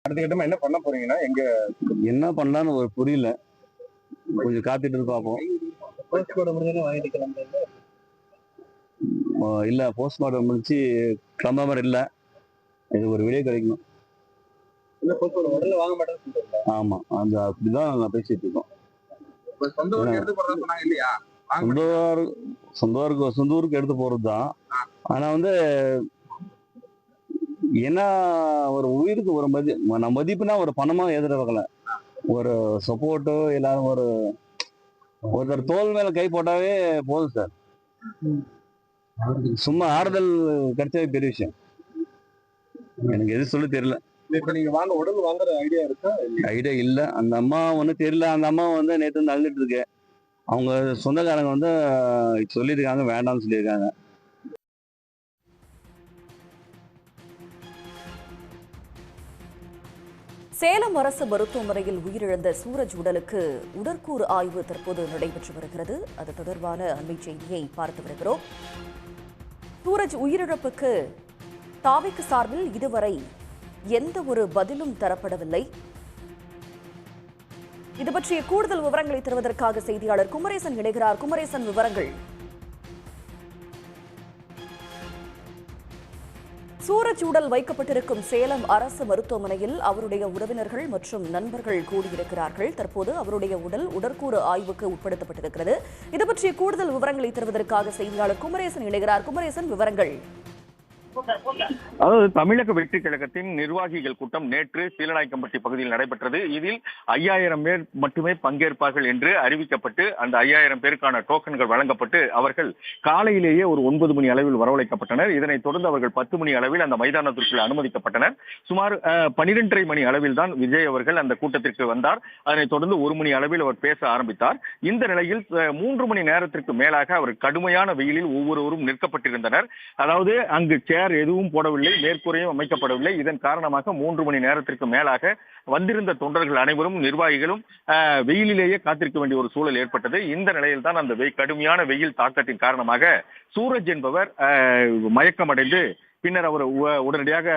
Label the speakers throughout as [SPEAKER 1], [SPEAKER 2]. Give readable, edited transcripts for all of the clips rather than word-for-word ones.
[SPEAKER 1] அடுத்த கட்டமா என்ன பண்ண போறீங்கன்னா,
[SPEAKER 2] என்ன பண்ணலான்னு ஒரு புரியல. கொஞ்சம் காத்துட்டு இருந்து பார்ப்போம்.
[SPEAKER 1] போஸ்ட்மார்டம் முடிஞ்சோனே வாங்கிட்டு கிளம்புறீங்களா?
[SPEAKER 2] இல்ல போஸ்ட்மார்டம் முடிச்சு கிளம்புற மாரி இல்ல. இது ஒரு விடை கிடைக்கணும்.
[SPEAKER 1] இல்ல போஸ்ட்மார்டம் உடனே வாங்க மாட்டேன்னு சொல்றீங்களா?
[SPEAKER 2] ஆமா. அப்படிதான் நாங்க பேசிட்டு இருக்கோம்.
[SPEAKER 1] இப்ப சொந்த ஊருக்கு எடுத்து போறதா சொன்னாங்க இல்லையா? வாங்க
[SPEAKER 2] சொந்த
[SPEAKER 1] மாட்டீங்களா?
[SPEAKER 2] ஊரு சொந்த ஊருக்கு எடுத்து போறதுதான். ஆனா வந்து ஏன்னா ஒரு உயிருக்கு ஒரு மதிப்புனா ஒரு பணமா எதிர்பார்க்கல. ஒரு சப்போர்ட்டோ எல்லாரும் ஒருத்தர் தோள் மேல கை போட்டாவே போதும் சார். சும்மா ஆறுதல் கிடைச்சவே பெரிய விஷயம். எனக்கு எது சொல்ல தெரியல.
[SPEAKER 1] இப்ப நீங்க உடல் வாங்குற ஐடியா இருக்கா?
[SPEAKER 2] ஐடியா இல்ல. அந்த அம்மா ஒண்ணும் தெரியல. அந்த அம்மா வந்து நேத்து இருந்து அழுதுட்டு இருக்கு. அவங்க சொந்தக்காரங்க வந்து சொல்லியிருக்காங்க, வேண்டாம்னு சொல்லியிருக்காங்க.
[SPEAKER 3] சேலம் அரசு மருத்துவமனையில் உயிரிழந்த சூரஜ் உடலுக்கு உடற்கூறு ஆய்வு தற்போது நடைபெற்று வருகிறது. அது தொடர்பான அண்மை செய்தியை பார்த்து வருகிறோம். சூரஜ் உயிரிழப்புக்கு தாவிக்கு சார்பில் இதுவரை எந்த ஒரு பதிலும் தரப்படவில்லை. இது பற்றிய கூடுதல் விவரங்களை தருவதற்காக செய்தியாளர் குமரேசன் இணைகிறார். குமரேசன், விவரங்கள். சூரஜ் உடல் வைக்கப்பட்டிருக்கும் சேலம் அரசு மருத்துவமனையில் அவருடைய உறவினர்கள் மற்றும் நண்பர்கள் கூடியிருக்கிறார்கள். தற்போது அவருடைய உடல் உடற்கூறு ஆய்வுக்கு உட்படுத்தப்பட்டிருக்கிறது. இது பற்றிய கூடுதல் விவரங்களை தருவதற்காக செய்தியாளர் குமரேசன் இணைகிறார். குமரேசன், விவரங்கள்.
[SPEAKER 4] அதாவது தமிழக வெற்றி கழகத்தின் நிர்வாகிகள் கூட்டம் நேற்று சீலநாயக்கம்பட்டி பகுதியில் நடைபெற்றது. இதில் 5000 பேர் மட்டுமே பங்கேற்பார்கள் என்று அறிவிக்கப்பட்டு அந்த 5000 பேருக்கான டோக்கன்கள் வழங்கப்பட்டு அவர்கள் காலையிலேயே ஒரு 9 மணி அளவில் வரவழைக்கப்பட்டனர். இதனைத் தொடர்ந்து அவர்கள் 10 மணி அளவில் அந்த மைதானத்திற்குள் அனுமதிக்கப்பட்டனர். சுமார் 12:30 மணி அளவில் தான் விஜய் அவர்கள் அந்த கூட்டத்திற்கு வந்தார். அதனைத் தொடர்ந்து 1 மணி அளவில் அவர் பேச ஆரம்பித்தார். இந்த நிலையில் 3 மணி நேரத்திற்கு மேலாக அவர் கடுமையான வெயிலில் ஒவ்வொருவரும் நிற்கப்பட்டிருந்தனர். அதாவது அங்கு எதுவும் போடவில்லை, மேற்கூரையும் அமைக்கப்படவில்லை. இதன் காரணமாக 3 மணி நேரத்திற்கு மேலாக வந்திருந்த தொண்டர்கள் அனைவரும் நிர்வாகிகளும் வெயிலிலேயே காத்திருக்க வேண்டிய ஒரு சூழல் ஏற்பட்டது. இந்த நிலையில் தான் அந்த கடுமையான வெயில் தாக்கத்தின் காரணமாக சூரஜ் என்பவர் மயக்கமடைந்து பின்னர் அவர் உடனடியாக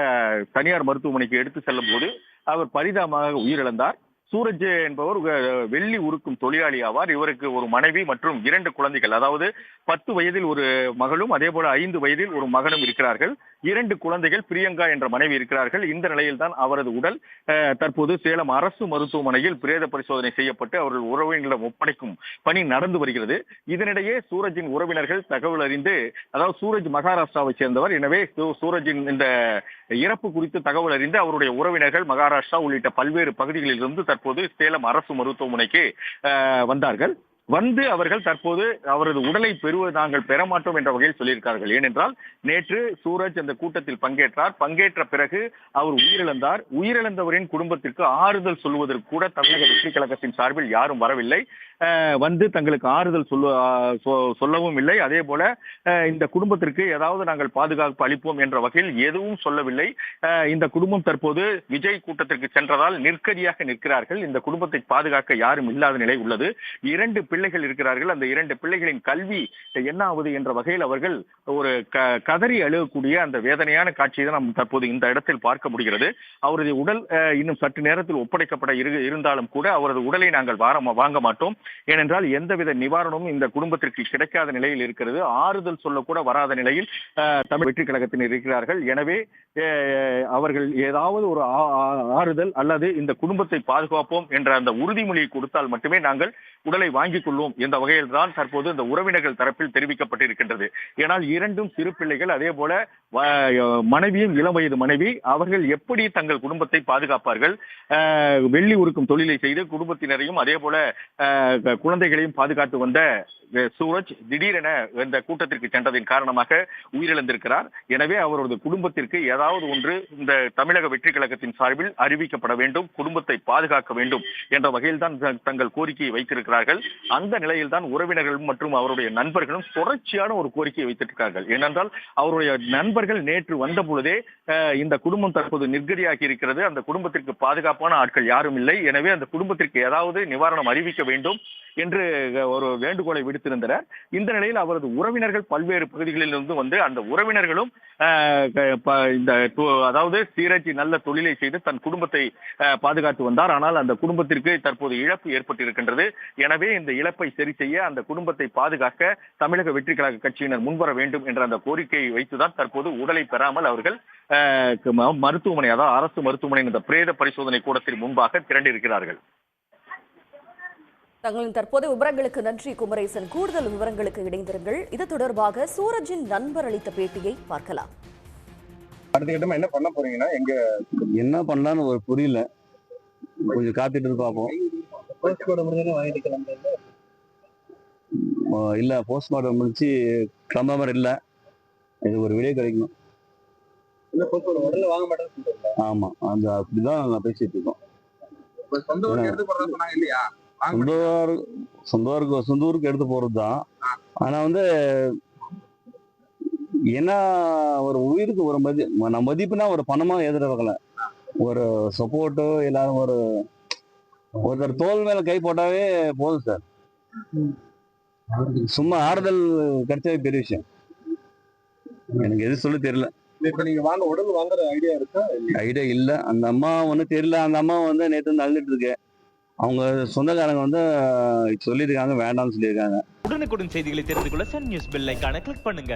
[SPEAKER 4] தனியார் மருத்துவமனைக்கு எடுத்து செல்லும் போது அவர் பரிதாபமாக உயிரிழந்தார். சூரஜ் என்பவர் வெள்ளி உருக்கும் தொழிலாளி ஆவார். இவருக்கு ஒரு மனைவி மற்றும் 2 குழந்தைகள், அதாவது 10 வயதில் ஒரு மகளும் அதே போல 5 வயதில் ஒரு மகனும் இருக்கிறார்கள். 2 குழந்தைகள், பிரியங்கா என்ற மனைவி இருக்கிறார்கள். இந்த நிலையில் தான் அவரது உடல் தற்போது சேலம் அரசு மருத்துவமனையில் பிரேத பரிசோதனை செய்யப்பட்டு அவர்கள் உறவினர்களிடம் ஒப்படைக்கும் பணி நடந்து வருகிறது. இதனிடையே சூரஜின் உறவினர்கள் தகவல் அறிந்து, அதாவது சூரஜ் மகாராஷ்டிராவை சேர்ந்தவர், எனவே சூரஜின் இந்த இறப்பு குறித்து தகவல் அறிந்து அவருடைய உறவினர்கள் மகாராஷ்டிரா உள்ளிட்ட பல்வேறு பகுதிகளில் இருந்து தற்போது சேலம் அரசு மருத்துவமனைக்கு வந்தார்கள். வந்து அவர்கள் தற்போது அவரது உடலை நாங்கள் பெற மாட்டோம் என்ற வகையில் சொல்லியிருக்கார்கள். ஏனென்றால் நேற்று சூரஜ் அந்த கூட்டத்தில் பங்கேற்றார். பங்கேற்ற பிறகு அவர் உயிரிழந்தார். உயிரிழந்தவரின் குடும்பத்திற்கு ஆறுதல் சொல்வதற்கு கூட தமிழக வெற்றி கழகத்தின் சார்பில் யாரும் வரவில்லை. வந்து தங்களுக்கு ஆறுதல் சொல்லவும் இல்லை. அதே போல இந்த குடும்பத்திற்கு ஏதாவது நாங்கள் பாதுகாப்பு அளிப்போம் என்ற வகையில் எதுவும் சொல்லவில்லை. இந்த குடும்பம் தற்போது விஜய் கூட்டத்திற்கு சென்றதால் நிற்கதியாக நிற்கிறார்கள். இந்த குடும்பத்தை பாதுகாக்க யாரும் இல்லாத நிலை உள்ளது. 2 பிள்ளைகள் இருக்கிறார்கள். அந்த 2 பிள்ளைகளின் கல்வி என்ன ஆவது என்ற வகையில் அவர்கள் ஒரு கதறி அழுகக்கூடிய அந்த வேதனையான காட்சியை தான் நாம் தற்போது இந்த இடத்தில் பார்க்க முடிகிறது. அவரது உடல் இன்னும் சற்று நேரத்தில் ஒப்படைக்கப்பட இருந்தாலும் கூட அவரது உடலை நாங்கள் வாங்க மாட்டோம். ஏனென்றால் எந்தவித நிவாரணமும் இந்த குடும்பத்திற்கு கிடைக்காத நிலையில் இருக்கிறது. ஆறுதல் சொல்லக்கூட வராத நிலையில் தமிழ் வெற்றி கழகத்தினர் இருக்கிறார்கள். எனவே அவர்கள் ஏதாவது ஒரு ஆறுதல் அல்லது இந்த குடும்பத்தை பாதுகாப்போம் என்ற அந்த உறுதிமொழியை கொடுத்தால் மட்டுமே நாங்கள் உடலை வாங்கிக் கொள்வோம் என்ற வகையில் தான் தற்போது இந்த உறவினர்கள் தரப்பில் தெரிவிக்கப்பட்டிருக்கின்றது. ஏனால் 2 சிறு பிள்ளைகள், அதே போல மனைவியும் இளம் வயது மனைவி, அவர்கள் எப்படி தங்கள் குடும்பத்தை பாதுகாப்பார்கள்? வெள்ளி உருக்கும் தொழிலை செய்து குடும்பத்தினரையும் அதே போல குழந்தைகளையும் பாதுகாத்து வந்த சூரஜ் திடீரென இந்த கூட்டத்திற்கு சென்றதின் காரணமாக உயிரிழந்திருக்கிறார். எனவே அவரது குடும்பத்திற்கு ஏதாவது ஒன்று இந்த தமிழக வெற்றி கழகத்தின் சார்பில் அறிவிக்கப்பட வேண்டும், குடும்பத்தை பாதுகாக்க வேண்டும் என்ற வகையில் தான் தங்கள் கோரிக்கையை வைத்திருக்கிறார்கள். அந்த நிலையில் தான் உறவினர்களும் மற்றும் அவருடைய நண்பர்களும் தொடர்ச்சியான ஒரு கோரிக்கையை வைத்திருக்கிறார்கள். ஏனென்றால் அவருடைய நண்பர்கள் நேற்று வந்த பொழுதே இந்த குடும்பம் தற்போது நிர்கதியாகி இருக்கிறது, அந்த குடும்பத்திற்கு பாதுகாப்பான ஆட்கள் யாரும் இல்லை, எனவே அந்த குடும்பத்திற்கு ஏதாவது நிவாரணம் அறிவிக்க வேண்டும், என்று ஒரு வேண்டுகோளை விடுத்திருந்தனர். இந்த நிலையில் அவரது உறவினர்கள் பல்வேறு பகுதிகளிலிருந்து வந்து அந்த உறவினர்களும் அதாவது சீரஜ் நல்ல தொழிலை செய்து தன் குடும்பத்தை பாதுகாத்து வந்தார். ஆனால் அந்த குடும்பத்திற்கு தற்போது இழப்பு ஏற்பட்டிருக்கின்றது. எனவே இந்த இழப்பை சரி செய்ய அந்த குடும்பத்தை பாதுகாக்க தமிழக வெற்றி கழக கட்சியினர் முன்வர வேண்டும் என்ற அந்த கோரிக்கையை வைத்துதான் தற்போது உடலை பெறாமல் அவர்கள் மருத்துவமனை, அதாவது அரசு மருத்துவமனை இந்த பிரேத பரிசோதனை கூடத்திற்கு முன்பாக திரண்டிருக்கிறார்கள்.
[SPEAKER 3] தங்களின் தற்போதைய விவரங்களுக்கு நன்றி குமரேசன். கூடுதல் விவரங்களுக்கு இணைந்திருங்கள். இது தொடர்பாக சூரஜின் நண்பர் அளித்த பேட்டியை பார்க்கலாம்.
[SPEAKER 1] அடுத்த கட்டமா என்ன பண்ண போறீங்கன்னா எங்க
[SPEAKER 2] என்ன பண்ணலான்னு ஒரு புரியல, கொஞ்சம் காத்துட்டு பார்ப்போம். இல்ல போஸ்ட்மார்ட்டம் முடிச்சு கிளம்ப மாதிரி இல்ல, இது ஒரு விடை கிடைக்கணும்.
[SPEAKER 1] உடல்ல வாங்க மாட்டேன்னு
[SPEAKER 2] ஆமா, அந்த அப்படிதான் நாங்க பேசிட்டு இருக்கோம்.
[SPEAKER 1] சொந்த ஊருக்கு எடுத்து போறதா சொன்னாங்க இல்லையா?
[SPEAKER 2] சொந்த ஊருக்கு எடுத்து போறதுதான். ஆனா வந்து என்ன, ஒரு உயிருக்கு ஒரு மதிப்புனா ஒரு பணமா எதிர்பார்க்கல, ஒரு சப்போர்ட்டோ எல்லாரும் ஒருத்தர் தோல் மேல கை போட்டாவே போதும் சார். சும்மா ஆறுதல் கிடைச்சவே பெரிய விஷயம். எனக்கு எது சொல்ல தெரியல.
[SPEAKER 1] இப்ப நீங்க உடல் வாங்குற ஐடியா இருக்கா?
[SPEAKER 2] ஐடியா இல்ல. அந்த அம்மா ஒன்றும் தெரியல. அந்த அம்மா வந்து நேற்று வந்து அழுதுட்டு இருக்கு. அவங்க சொந்தக்காரங்க வந்து சொல்லியிருக்காங்க, வேண்டாம்னு சொல்லியிருக்காங்க.
[SPEAKER 5] உடனுக்குடன் செய்திகளை தெரிந்து கொள்ள சன் நியூஸ் பெல் ஐகானை கிளிக் பண்ணுங்க.